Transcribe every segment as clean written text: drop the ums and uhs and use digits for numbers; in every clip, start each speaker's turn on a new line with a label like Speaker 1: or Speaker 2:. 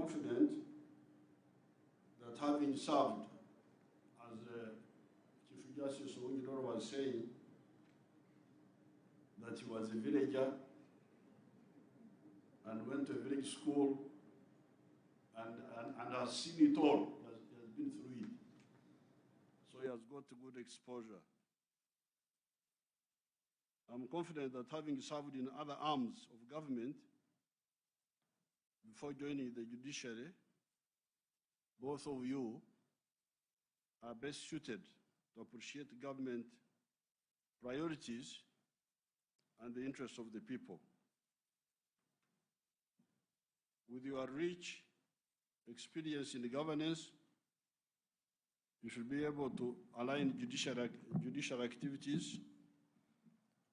Speaker 1: confident that having served, as Chief Justice Owinjoro was saying, that he was a villager and went to a village school and has seen it all, he has been through it. So he has got good exposure. I'm confident that having served in other arms of government before joining the judiciary, both of you are best suited to appreciate government priorities and the interests of the people. With your rich experience in the governance, you should be able to align judicial activities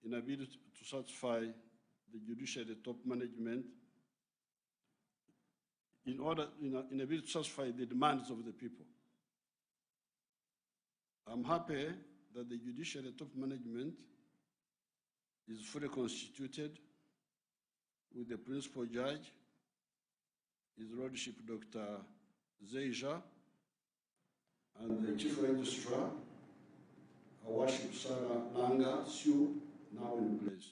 Speaker 1: in a bid to satisfy the judiciary top management in a bid to satisfy the demands of the people. I'm happy that the judiciary top management is fully constituted with the principal judge, His Lordship Dr. Zeija, and the Chief Registrar, Her Worship Sarah Langa Siu, now in place.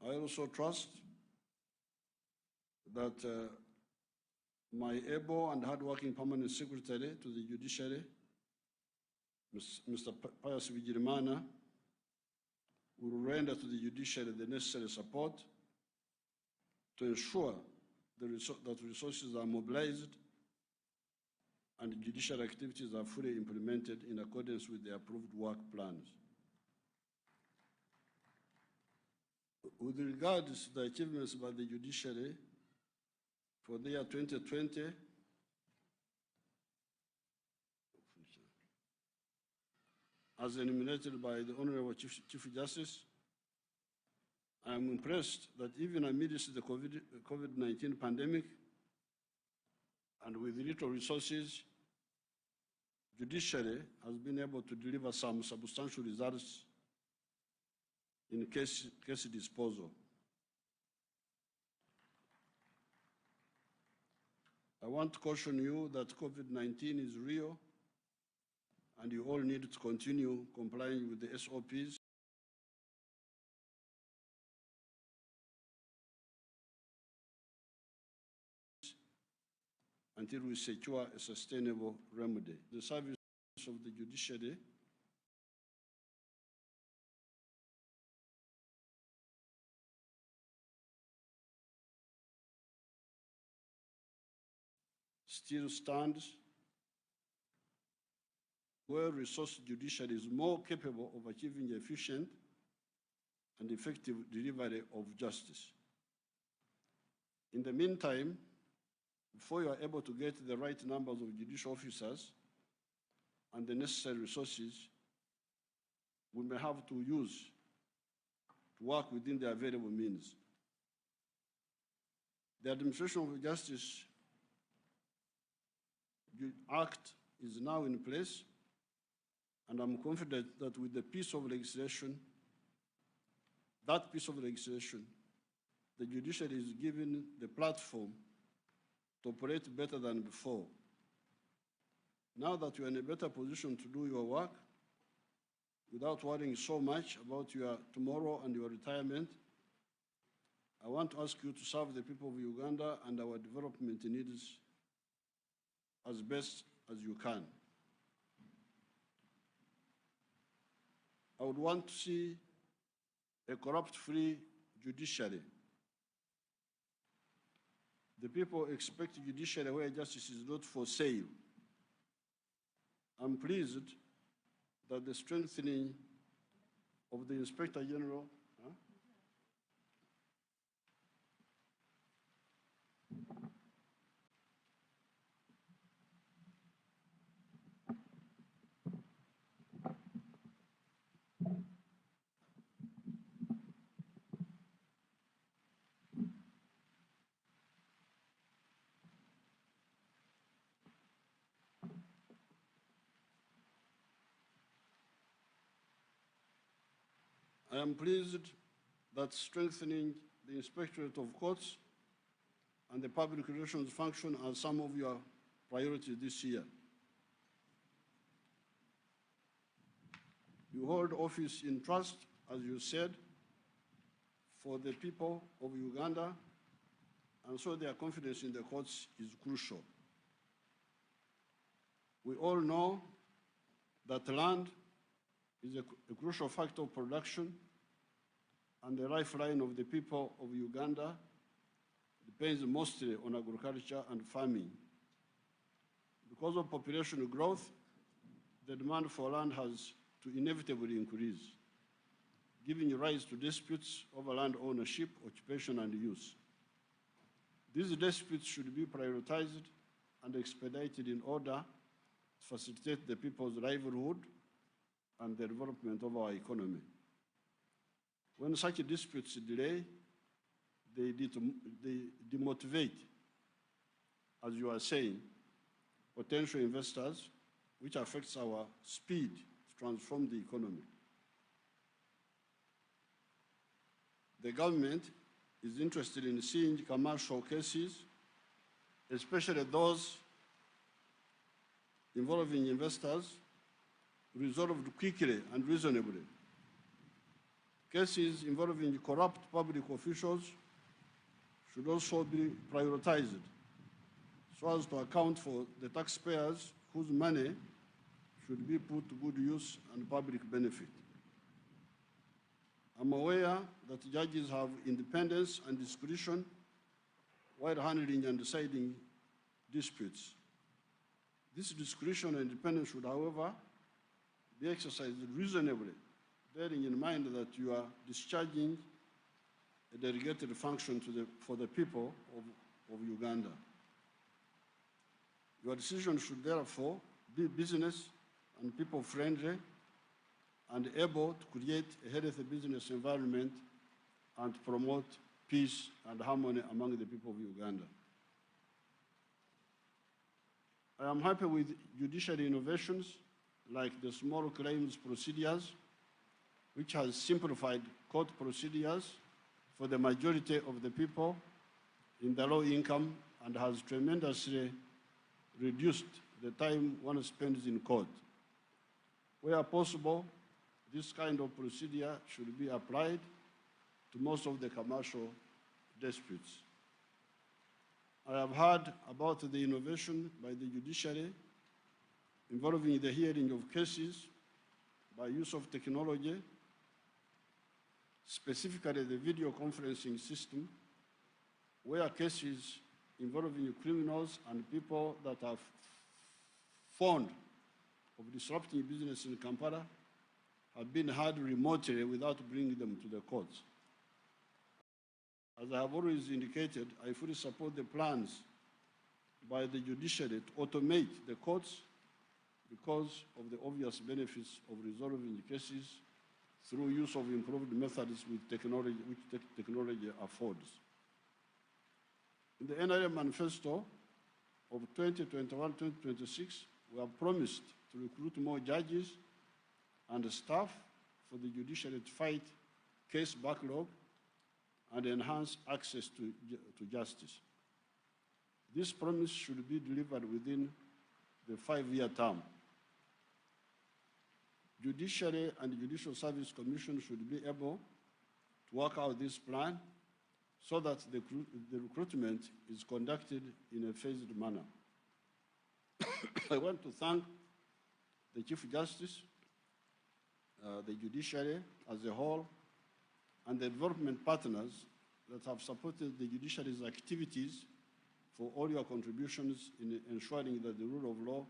Speaker 1: I also trust that my able and hardworking permanent secretary to the judiciary, Mr. Pius Vigirimana, will render to the judiciary the necessary support to ensure that resources are mobilized and judicial activities are fully implemented in accordance with the approved work plans. With regards to the achievements by the judiciary for the year 2020, as enumerated by the Honorable Chief Justice, I am impressed that even amidst the COVID-19 pandemic and with little resources, judiciary has been able to deliver some substantial results in case disposal. I want to caution you that COVID-19 is real and you all need to continue complying with the SOPs until we secure a sustainable remedy. The service of the judiciary still stands. Well-resourced judiciary is more capable of achieving efficient and effective delivery of justice. In the meantime, before you are able to get the right numbers of judicial officers and the necessary resources, we may have to work within the available means. The Administration of Justice Act is now in place, and I'm confident that with the piece of legislation, the judiciary is given the platform to operate better than before. Now that you are in a better position to do your work without worrying so much about your tomorrow and your retirement, I want to ask you to serve the people of Uganda and our development needs as best as you can. I would want to see a corrupt-free judiciary. The people expect a judiciary where justice is not for sale. I'm pleased that the strengthening of the Inspector General I am pleased that strengthening the Inspectorate of Courts and the public relations function are some of your priorities this year. You hold office in trust, as you said, for the people of Uganda, and so their confidence in the courts is crucial. We all know that land is a crucial factor of production, and the lifeline of the people of Uganda depends mostly on agriculture and farming. Because of population growth, the demand for land has to inevitably increase, giving rise to disputes over land ownership, occupation, and use. These disputes should be prioritized and expedited in order to facilitate the people's livelihood and the development of our economy. When such disputes delay, they demotivate, as you are saying, potential investors, which affects our speed to transform the economy. The government is interested in seeing commercial cases, especially those involving investors, resolved quickly and reasonably. Cases involving corrupt public officials should also be prioritized so as to account for the taxpayers whose money should be put to good use and public benefit. I'm aware that judges have independence and discretion while handling and deciding disputes. This discretion and independence should, however, be exercised reasonably, bearing in mind that you are discharging a delegated function for the people of Uganda. Your decision should therefore be business and people-friendly and able to create a healthy business environment and promote peace and harmony among the people of Uganda. I am happy with judicial innovations like the small claims procedures, which has simplified court procedures for the majority of the people in the low income and has tremendously reduced the time one spends in court. Where possible, this kind of procedure should be applied to most of the commercial disputes. I have heard about the innovation by the judiciary involving the hearing of cases by use of technology, specifically the video conferencing system, where cases involving criminals and people that are fond of disrupting business in Kampala have been heard remotely without bringing them to the courts. As I have always indicated, I fully support the plans by the judiciary to automate the courts because of the obvious benefits of resolving cases through use of improved methods with technology, which technology affords. In the NRM manifesto of 2021-2026, we have promised to recruit more judges and staff for the judiciary to fight case backlog and enhance access to justice. This promise should be delivered within the 5-year term. Judiciary and Judicial Service Commission should be able to work out this plan so that the recruitment is conducted in a phased manner. I want to thank the Chief Justice, the judiciary as a whole, and the development partners that have supported the judiciary's activities for all your contributions in ensuring that the rule of law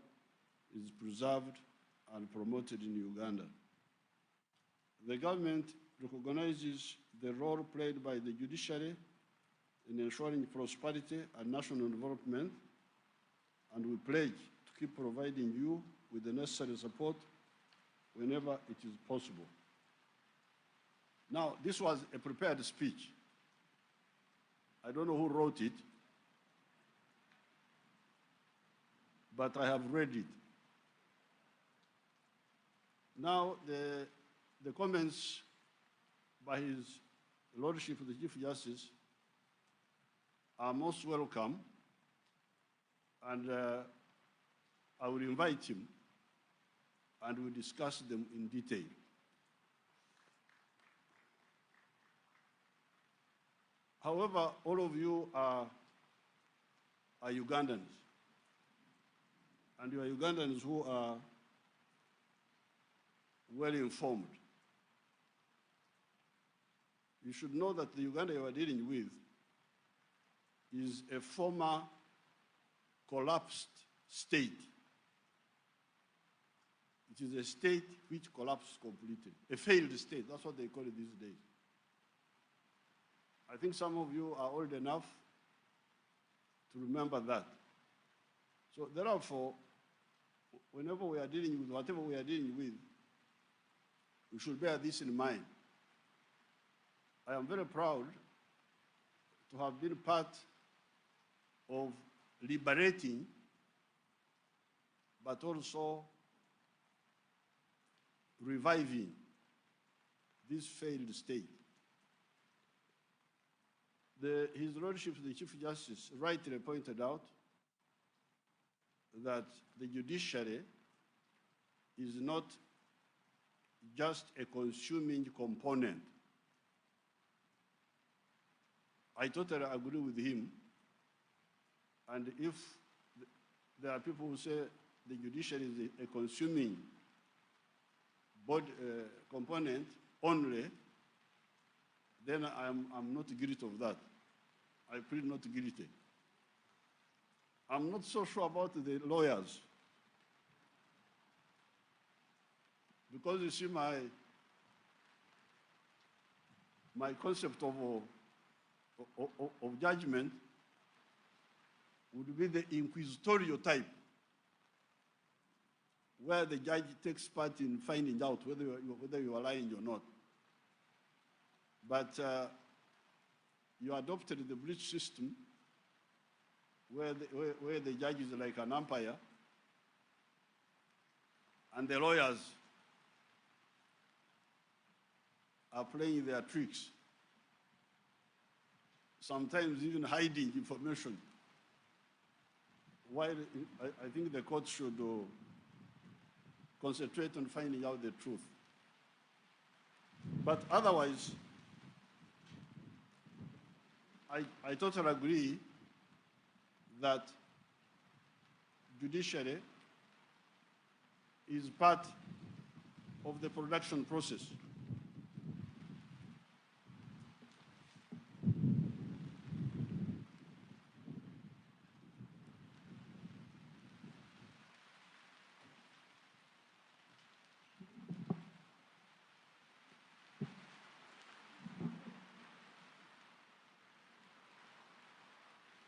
Speaker 1: is preserved and promoted in Uganda. The government recognizes the role played by the judiciary in ensuring prosperity and national development, and we pledge to keep providing you with the necessary support whenever it is possible. Now, this was a prepared speech. I don't know who wrote it, but I have read it. Now, the comments by His Lordship, the Chief Justice, are most welcome, and I will invite him and we'll discuss them in detail. However, all of you are Ugandans, and you are Ugandans who are well informed. You should know that the Uganda you are dealing with is a former collapsed state. It is a state which collapsed completely, a failed state. That's what they call it these days. I think some of you are old enough to remember that. So therefore, whenever we are dealing with whatever we are dealing with, we should bear this in mind. I am very proud to have been part of liberating, but also reviving this failed state. His Lordship, the Chief Justice, rightly pointed out that the judiciary is not just a consuming component. I totally agree with him. And if there are people who say the judiciary is a consuming component only, then I'm not guilty of that. I plead not guilty. I'm not so sure about the lawyers. Because you see, my concept of judgment would be the inquisitorial type, where the judge takes part in finding out whether you are lying or not. But you adopted the British system, where the judge is like an umpire, and the lawyers are playing their tricks, sometimes even hiding information. While I think the court should concentrate on finding out the truth. But otherwise, I totally agree that judiciary is part of the production process.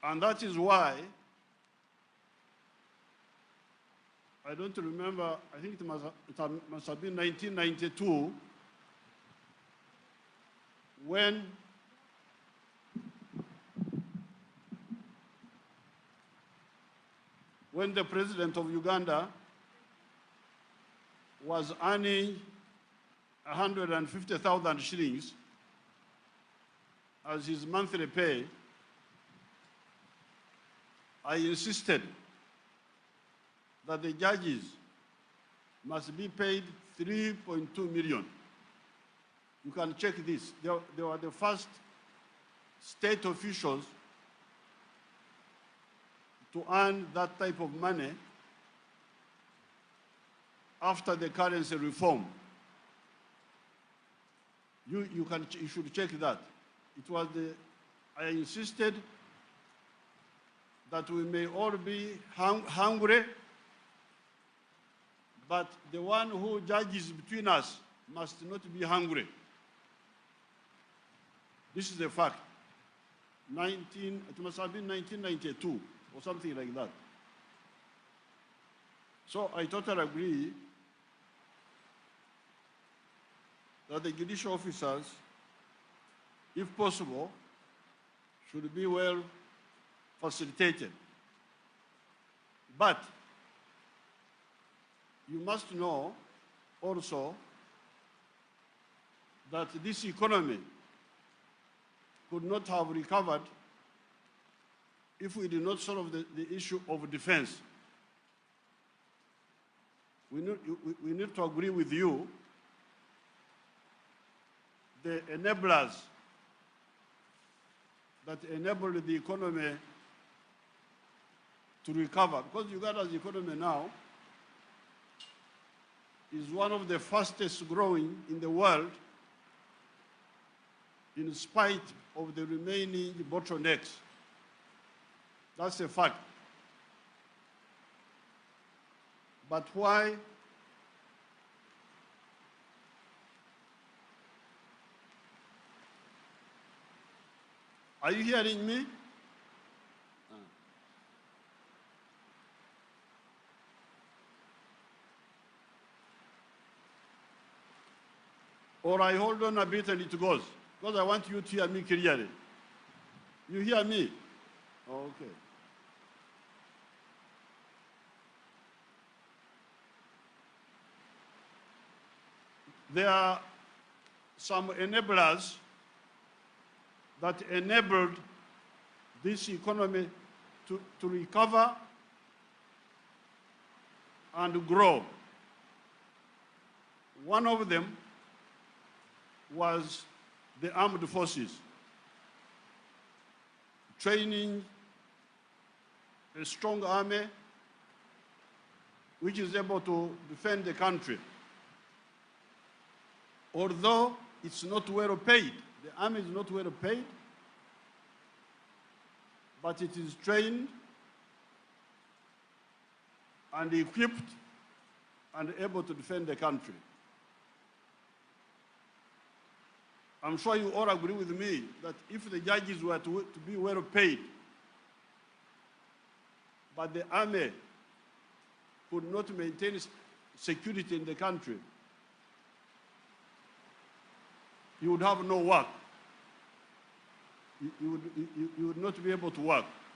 Speaker 1: And that is why, I don't remember, I think it must have been 1992, when the president of Uganda was earning 150,000 shillings as his monthly pay, I insisted that the judges must be paid 3.2 million. You can check this. They were the first state officials to earn that type of money after the currency reform. You should check that. It was I insisted that we may all be hungry, but the one who judges between us must not be hungry. This is a fact. It must have been 1992 or something like that. So I totally agree that the judicial officers, if possible, should be well facilitated. But you must know also that this economy could not have recovered if we did not solve the issue of defense. We need to agree with you the enablers that enable the economy to recover. Because Uganda's economy now is one of the fastest growing in the world in spite of the remaining bottlenecks. That's a fact. But why are you hearing me? Or I hold on a bit and it goes, because I want you to hear me clearly. You hear me? Okay. There are some enablers that enabled this economy to recover and grow. One of them was the armed forces, training a strong army which is able to defend the country. Although it's not well paid, the army is not well paid, but it is trained and equipped and able to defend the country. I'm sure you all agree with me that if the judges were to be well paid, but the army could not maintain security in the country, you would have no work. You would not be able to work.